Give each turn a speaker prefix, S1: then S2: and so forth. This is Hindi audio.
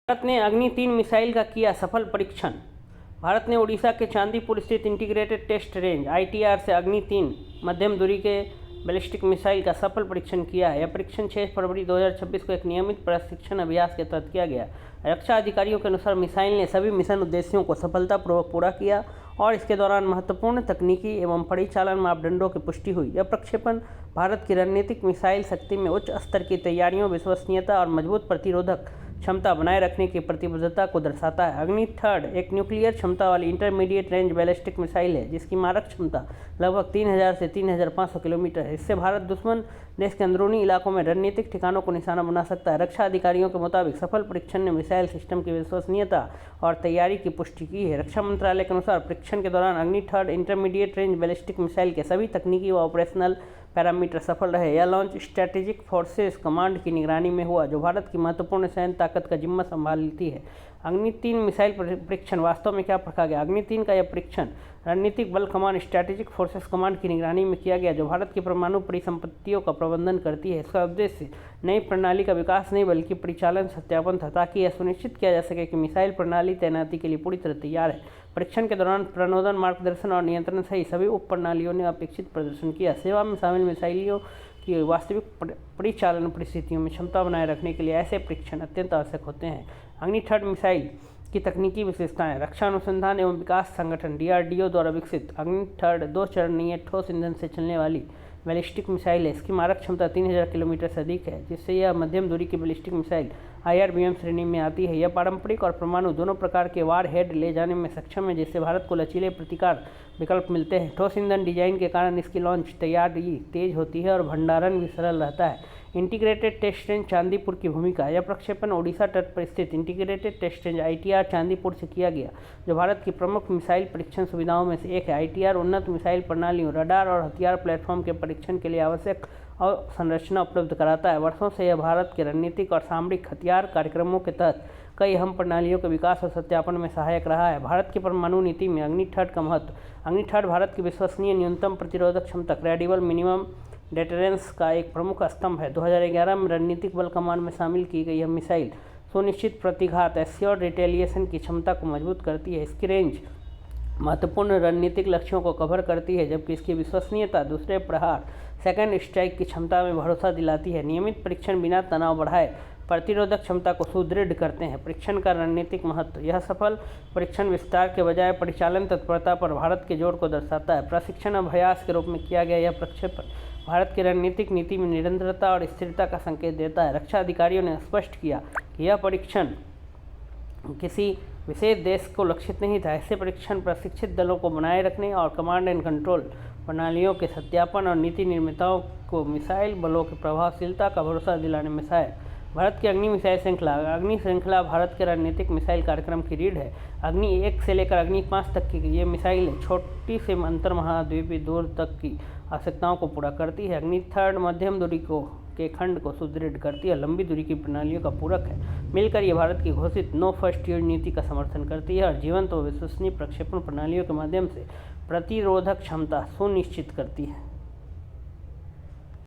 S1: भारत ने अग्नि-3 मिसाइल का किया सफल परीक्षण। भारत ने ओडिशा के चांदीपुर स्थित इंटीग्रेटेड टेस्ट रेंज (आईटीआर) से अग्नि-3 मध्यम दूरी के बैलिस्टिक मिसाइल का सफल परीक्षण किया है। यह परीक्षण 6 फरवरी 2026 को एक नियमित प्रशिक्षण अभ्यास के तहत किया गया। रक्षा अधिकारियों के अनुसार मिसाइल ने सभी मिशन उद्देश्यों को सफलतापूर्वक पूरा किया और इसके दौरान महत्वपूर्ण तकनीकी एवं परिचालन मापदंडों की पुष्टि हुई। यह प्रक्षेपण भारत की रणनीतिक मिसाइल शक्ति में उच्च स्तर की तैयारियों, विश्वसनीयता और मजबूत प्रतिरोधक क्षमता बनाए रखने की प्रतिबद्धता को दर्शाता है। अग्नि-3 एक न्यूक्लियर क्षमता वाली इंटरमीडिएट रेंज बैलिस्टिक मिसाइल है जिसकी मारक क्षमता लगभग 3000 से 3500 किलोमीटर है। इससे भारत दुश्मन देश के अंदरूनी इलाकों में रणनीतिक ठिकानों को निशाना बना सकता है। रक्षा अधिकारियों के मुताबिक सफल परीक्षण ने मिसाइल सिस्टम की विश्वसनीयता और तैयारी की पुष्टि की है। रक्षा मंत्रालय के अनुसार परीक्षण के दौरान अग्नि-3 इंटरमीडिएट रेंज बैलिस्टिक मिसाइल के सभी तकनीकी व ऑपरेशनल पैरामीटर सफल रहे। यह लॉन्च स्ट्रैटेजिक फोर्सेस कमांड की निगरानी में हुआ, जो भारत की महत्वपूर्ण सैन्य ताकत का जिम्मा संभालती है। अग्नि-3 मिसाइल परीक्षण वास्तव में क्या परखा गया? अग्नि-3 का यह परीक्षण रणनीतिक बल कमांड स्ट्रैटेजिक फोर्सेस कमांड की निगरानी में किया गया, जो भारत की परमाणु परिसंपत्तियों का प्रबंधन करती है। इसका उद्देश्य नई प्रणाली का विकास नहीं बल्कि परिचालन सत्यापन था, ताकि यह सुनिश्चित किया जा सके कि मिसाइल प्रणाली तैनाती के लिए पूरी तरह तैयार है। परीक्षण के दौरान प्रणोदन, मार्गदर्शन और नियंत्रण सहित सभी उप प्रणालियों ने अपेक्षित प्रदर्शन किया। सेवा में शामिल मिसाइलों की वास्तविक परिचालन परिस्थितियों में क्षमता बनाए रखने के लिए ऐसे परीक्षण अत्यंत आवश्यक होते हैं। अग्नि-3 मिसाइल की तकनीकी विशेषताएं। रक्षा अनुसंधान एवं विकास संगठन (डीआरडीओ) द्वारा विकसित अग्नि-3 2 चरणीय ठोस ईंधन से चलने वाली बैलिस्टिक मिसाइल है। इसकी मारक क्षमता 3000 किलोमीटर से अधिक है, जिससे यह मध्यम दूरी की बैलिस्टिक मिसाइल (आईआरबीएम) श्रेणी में आती है। यह पारंपरिक और परमाणु दोनों प्रकार के वार हेड ले जाने में सक्षम है, जिससे भारत को लचीले प्रतिकार विकल्प मिलते हैं। ठोस ईंधन डिजाइन के कारण इसकी लॉन्च तैयारी तेज होती है और भंडारण भी सरल रहता है। इंटीग्रेटेड टेस्ट रेंज चांदीपुर की भूमिका। यह प्रक्षेपण ओडिशा तट पर स्थित integrated test range (ITR) Chandipur से किया गया, जो भारत की प्रमुख मिसाइल परीक्षण सुविधाओं में से एक है। आईटीआर उन्नत मिसाइल प्रणालियों, रडार और हथियार प्लेटफॉर्म के परीक्षण के लिए आवश्यक अवसंरचना उपलब्ध कराता है। वर्षों से यह भारत के रणनीतिक और सामरिक हथियार कार्यक्रमों के तहत कई अहम प्रणालियों के विकास और सत्यापन में सहायक रहा है। भारत की परमाणु नीति में अग्नि-3 का महत्व। अग्नि-3 भारत की विश्वसनीय न्यूनतम प्रतिरोधक क्षमता क्रेडिबल मिनिमम डेटरेंस का एक प्रमुख स्तंभ है। 2011 में रणनीतिक बल कमान में शामिल की गई यह मिसाइल सुनिश्चित प्रतिघात एश्योर्ड रिटेलिएशन की क्षमता को मजबूत करती है। इसकी रेंज महत्वपूर्ण रणनीतिक लक्ष्यों को कवर करती है, जबकि इसकी विश्वसनीयता दूसरे प्रहार सेकंड स्ट्राइक की क्षमता में भरोसा दिलाती है। नियमित परीक्षण बिना तनाव बढ़ाए प्रतिरोधक क्षमता को सुदृढ़ करते हैं। परीक्षण का रणनीतिक महत्व। यह सफल परीक्षण विस्तार के बजाय परिचालन तत्परता पर भारत के जोर को दर्शाता है। प्रशिक्षण अभ्यास के रूप में किया गया यह प्रक्षेपण भारत की रणनीतिक नीति में निरंतरता और स्थिरता का संकेत देता है। रक्षा अधिकारियों ने स्पष्ट किया कि यह परीक्षण किसी विशेष देश को लक्षित नहीं था। ऐसे परीक्षण प्रशिक्षित दलों को बनाए रखने और कमांड एंड कंट्रोल प्रणालियों के सत्यापन और नीति निर्माताओं को मिसाइल बलों की प्रभावशीलता का भरोसा दिलाने में सहायक। भारत की अग्नि मिसाइल श्रृंखला। अग्नि श्रृंखला भारत के रणनीतिक मिसाइल कार्यक्रम की रीढ़ है। अग्नि 1 से लेकर अग्नि 5 तक की ये मिसाइल छोटी से अंतर महाद्वीपीय दूर तक की आवश्यकताओं को पूरा करती है। अग्नि-3 मध्यम दूरी के खंड को सुदृढ़ करती है, लंबी दूरी की प्रणालियों का पूरक है। मिलकर ये भारत की घोषित नो फर्स्ट यूज नीति का समर्थन करती है और जीवंत व विश्वसनीय प्रक्षेपण प्रणालियों के माध्यम से प्रतिरोधक क्षमता सुनिश्चित करती है।